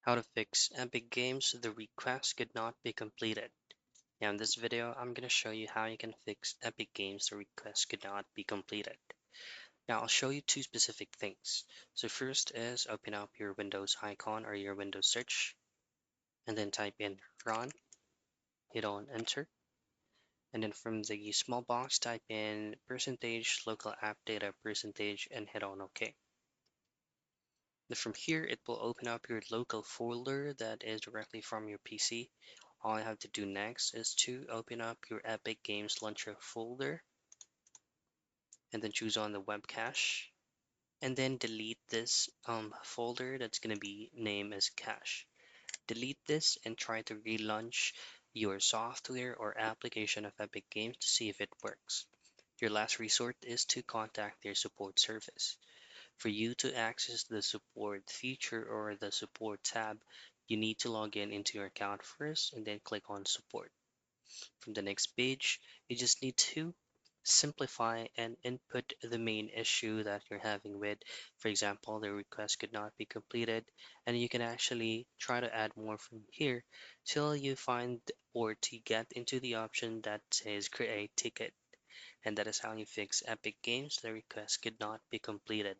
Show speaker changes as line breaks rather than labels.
How to fix Epic Games the request could not be completed. Now in this video, I'm going to show you how you can fix Epic Games the request could not be completed. Now I'll show you two specific things. So first is open up your Windows icon or your Windows search and then type in run, hit on enter, and then from the small box type in percentage local app data percentage and hit on OK. Then from here, it will open up your local folder that is directly from your PC. All you have to do next is to open up your Epic Games Launcher folder and then choose on the web cache and then delete this folder that's going to be named as cache. Delete this and try to relaunch your software or application of Epic Games to see if it works. Your last resort is to contact their support service. For you to access the support feature or the support tab, you need to log in into your account first and then click on support. From the next page, you just need to simplify and input the main issue that you're having with. For example, the request could not be completed, and you can actually try to add more from here till you find or to get into the option that says create ticket. And that is how you fix Epic Games the request could not be completed.